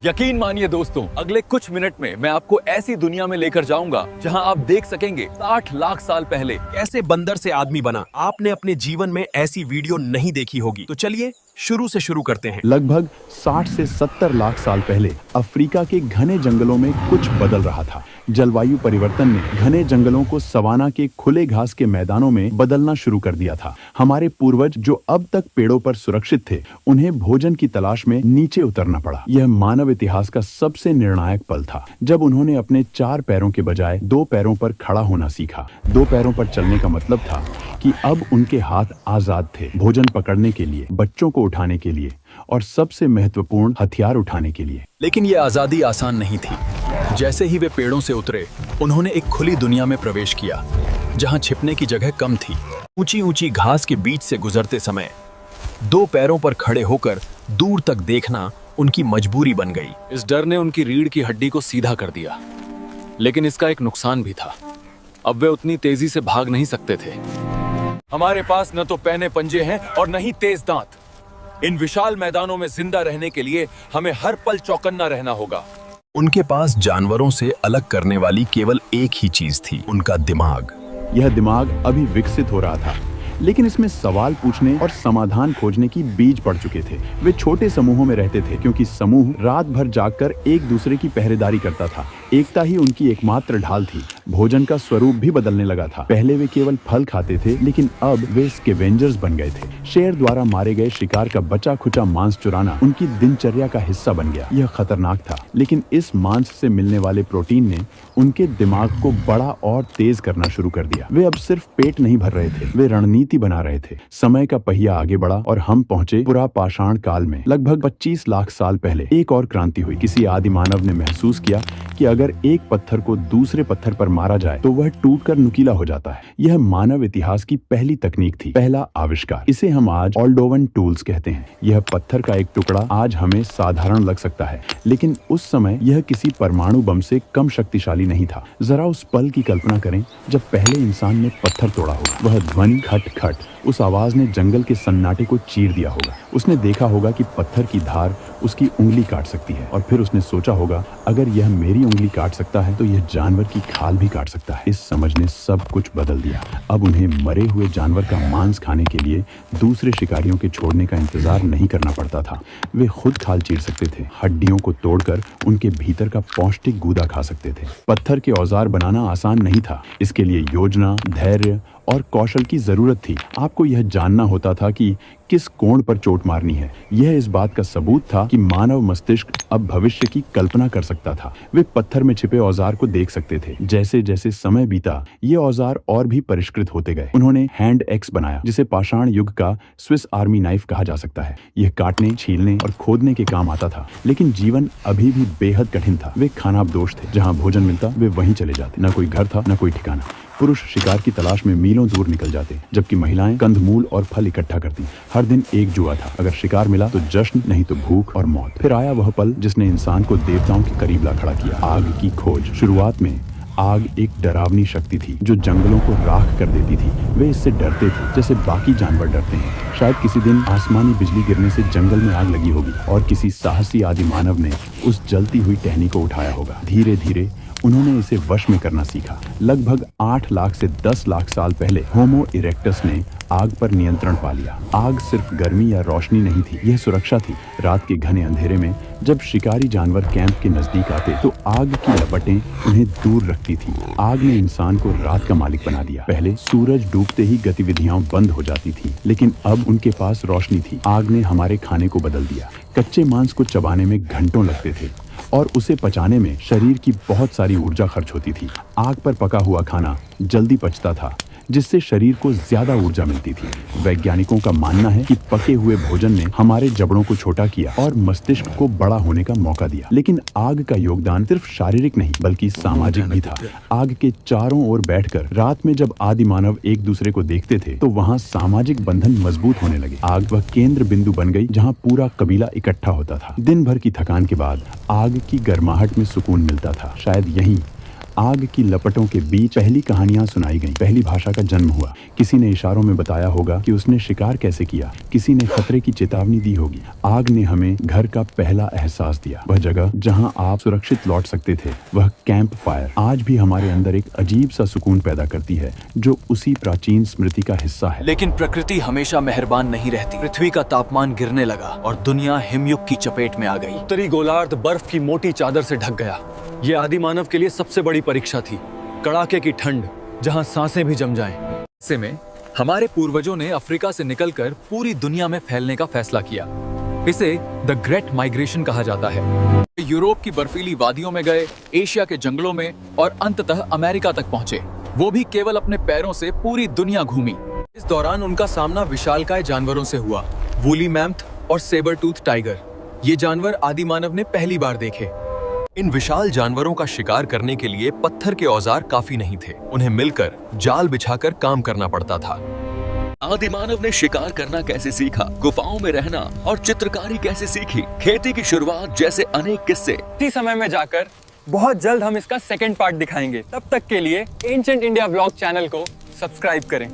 यकीन मानिए दोस्तों, अगले कुछ मिनट में मैं आपको ऐसी दुनिया में लेकर जाऊंगा जहां आप देख सकेंगे 60 लाख साल पहले कैसे बंदर से आदमी बना। आपने अपने जीवन में ऐसी वीडियो नहीं देखी होगी, तो चलिए शुरू से शुरू करते हैं। लगभग 60 से 70 लाख साल पहले अफ्रीका के घने जंगलों में कुछ बदल रहा था। जलवायु परिवर्तन ने घने जंगलों को सवाना के खुले घास के मैदानों में बदलना शुरू कर दिया था। हमारे पूर्वज जो अब तक पेड़ों पर सुरक्षित थे, उन्हें भोजन की तलाश में नीचे उतरना पड़ा। यह मानव इतिहास का सबसे निर्णायक पल था, जब उन्होंने अपने 4 पैरों के बजाय 2 पैरों पर खड़ा होना सीखा। 2 पैरों पर चलने का मतलब था कि अब उनके हाथ आजाद थे, भोजन पकड़ने के लिए, बच्चों को उठाने के लिए और सबसे महत्वपूर्ण हथियार उठाने के लिए। लेकिन ये आजादी आसान नहीं थी। जैसे ही वे पेड़ों से उतरे, उन्होंने एक खुली दुनिया में प्रवेश किया, जहां छिपने की जगह कम थी। ऊंची ऊंची घास के बीच से गुजरते समय 2 पैरों पर खड़े होकर दूर तक देखना उनकी मजबूरी बन गई। इस डर ने उनकी रीढ़ की हड्डी को सीधा कर दिया, लेकिन इसका एक नुकसान भी था। अब वे उतनी तेजी से भाग नहीं सकते थे। हमारे पास न तो पहने पंजे हैं और न ही तेज दांत। इन विशाल मैदानों में जिंदा रहने के लिए हमें हर पल चौकन्ना रहना होगा। उनके पास जानवरों से अलग करने वाली केवल एक ही चीज थी, उनका दिमाग। यह दिमाग अभी विकसित हो रहा था, लेकिन इसमें सवाल पूछने और समाधान खोजने की बीज पड़ चुके थे। वे छोटे समूहों में रहते थे, क्योंकि समूह रात भर जागकर एक दूसरे की पहरेदारी करता था। एकता ही उनकी एकमात्र ढाल थी। भोजन का स्वरूप भी बदलने लगा था। पहले वे केवल फल खाते थे, लेकिन अब वे स्कैवेंजर्स बन गए थे। शेर द्वारा मारे गए शिकार का बचा खुचा मांस चुराना उनकी दिनचर्या का हिस्सा बन गया। यह खतरनाक था, लेकिन इस मांस से मिलने वाले प्रोटीन ने उनके दिमाग को बड़ा और तेज करना शुरू कर दिया। वे अब सिर्फ पेट नहीं भर रहे थे, वे रणनीति बना रहे थे। समय का पहिया आगे बढ़ा और हम पहुंचे पुरापाषाण काल में। लगभग 25 लाख साल पहले एक और क्रांति हुई। किसी आदि मानव ने महसूस किया कि अगर एक पत्थर को दूसरे पत्थर पर मारा जाए तो वह टूटकर नुकीला हो जाता है। यह मानव इतिहास की पहली तकनीक थी, पहला आविष्कार। इसे हम आज ऑल्डोवन टूल्स कहते हैं। यह पत्थर का एक टुकड़ा आज हमें साधारण लग सकता है, लेकिन उस समय यह किसी परमाणु बम से कम शक्तिशाली नहीं था। जरा उस पल की कल्पना करें जब पहले इंसान ने पत्थर तोड़ा होगा। वह ध्वनि खट खट, उस आवाज ने जंगल के सन्नाटे को चीर दिया होगा। उसने देखा होगा कि पत्थर की धार उसकी उंगली काट सकती है, और फिर उसने सोचा होगा, अगर यह मेरी उंगली काट सकता है तो यह जानवर की खाल भी काट सकता है। इस समझ ने सब कुछ बदल दिया। अब उन्हें मरे हुए जानवर का मांस खाने के लिए दूसरे शिकारियों के छोड़ने का इंतजार नहीं करना पड़ता था। वे खुद खाल चीर सकते थे, हड्डियों को तोड़कर उनके भीतर का पौष्टिक गूदा खा सकते थे। पत्थर के औजार बनाना आसान नहीं था। इसके लिए योजना, धैर्य और कौशल की जरूरत थी। आपको यह जानना होता था कि किस कोण पर चोट मारनी है। यह इस बात का सबूत था कि मानव मस्तिष्क अब भविष्य की कल्पना कर सकता था। वे पत्थर में छिपे औजार को देख सकते थे। जैसे जैसे समय बीता, ये औजार और भी परिष्कृत होते गए। उन्होंने हैंड एक्स बनाया, जिसे पाषाण युग का स्विस आर्मी नाइफ कहा जा सकता है। यह काटने, छीलने और खोदने के काम आता था। लेकिन जीवन अभी भी बेहद कठिन था। वे खानाबदोश थे। जहाँ भोजन मिलता वे वहीं चले जाते। न कोई घर था, न कोई ठिकाना। पुरुष शिकार की तलाश में मीलों दूर निकल जाते, जबकि महिलाएं कंदमूल और फल इकट्ठा करती। हर दिन एक जुआ था। अगर शिकार मिला तो जश्न, नहीं तो भूख और मौत। फिर आया वह पल जिसने इंसान को देवताओं के करीब ला खड़ा किया, आग की खोज। शुरुआत में आग एक डरावनी शक्ति थी जो जंगलों को राख कर देती थी। वे इससे डरते थे जैसे बाकी जानवर डरते हैं। शायद किसी दिन आसमानी बिजली गिरने से जंगल में आग लगी होगी और किसी साहसी आदि मानव ने उस जलती हुई टहनी को उठाया होगा। धीरे धीरे उन्होंने इसे वश में करना सीखा। लगभग 8 लाख से 10 लाख साल पहले होमो इरेक्टस ने आग पर नियंत्रण पा लिया। आग सिर्फ गर्मी या रोशनी नहीं थी, यह सुरक्षा थी। रात के घने अंधेरे में जब शिकारी जानवर कैंप के नजदीक आते तो आग की लपटें उन्हें दूर रखती थी। आग ने इंसान को रात का मालिक बना दिया। पहले सूरज डूबते ही गतिविधियां बंद हो जाती थी, लेकिन अब उनके पास रोशनी थी। आग ने हमारे खाने को बदल दिया। कच्चे मांस को चबाने में घंटों लगते थे और उसे पचाने में शरीर की बहुत सारी ऊर्जा खर्च होती थी। आग पर पका हुआ खाना जल्दी पचता था, जिससे शरीर को ज्यादा ऊर्जा मिलती थी। वैज्ञानिकों का मानना है कि पके हुए भोजन ने हमारे जबड़ों को छोटा किया और मस्तिष्क को बड़ा होने का मौका दिया। लेकिन आग का योगदान सिर्फ शारीरिक नहीं बल्कि सामाजिक भी था। आग के चारों ओर बैठकर रात में जब आदि मानव एक दूसरे को देखते थे तो वहाँ सामाजिक बंधन मजबूत होने लगे। आग वह केंद्र बिंदु बन गई जहाँ पूरा कबीला इकट्ठा होता था। दिन भर की थकान के बाद आग की गर्माहट में सुकून मिलता था। शायद यही आग की लपटों के बीच पहली कहानियां सुनाई गईं, पहली भाषा का जन्म हुआ। किसी ने इशारों में बताया होगा कि उसने शिकार कैसे किया, किसी ने खतरे की चेतावनी दी होगी। आग ने हमें घर का पहला एहसास दिया, वह जगह जहां आप सुरक्षित लौट सकते थे, वह कैंप फायर आज भी हमारे अंदर एक अजीब सा सुकून पैदा करती है जो उसी प्राचीन स्मृति का हिस्सा है। लेकिन प्रकृति हमेशा मेहरबान नहीं रहती। पृथ्वी का तापमान गिरने लगा और दुनिया हिमयुग की चपेट में आ गई। उत्तरी गोलार्ध बर्फ की मोटी चादर से ढक गया। ये आदि मानव के लिए सबसे बड़ी परीक्षा थी, कड़ाके की ठंड जहां सांसें भी जम जाएं। ऐसे में हमारे पूर्वजों ने अफ्रीका से निकलकर पूरी दुनिया में फैलने का फैसला किया। इसे द ग्रेट माइग्रेशन कहा जाता है। यूरोप की बर्फीली वादियों में गए, एशिया के जंगलों में और अंततः अमेरिका तक पहुंचे, वो भी केवल अपने पैरों से पूरी दुनिया घूमी। इस दौरान उनका सामना विशालकाय जानवरों से हुआ, वूली मैम्थ और सेबर टूथ टाइगर। ये जानवर आदि मानव ने पहली बार देखे। इन विशाल जानवरों का शिकार करने के लिए पत्थर के औजार काफी नहीं थे, उन्हें मिलकर जाल बिछाकर काम करना पड़ता था। आदि मानव ने शिकार करना कैसे सीखा, गुफाओं में रहना और चित्रकारी कैसे सीखी, खेती की शुरुआत जैसे अनेक किस्से। इसी समय में जाकर बहुत जल्द हम इसका सेकंड पार्ट दिखाएंगे। तब तक के लिए एंशिएंट इंडिया व्लॉग चैनल को सब्सक्राइब करें।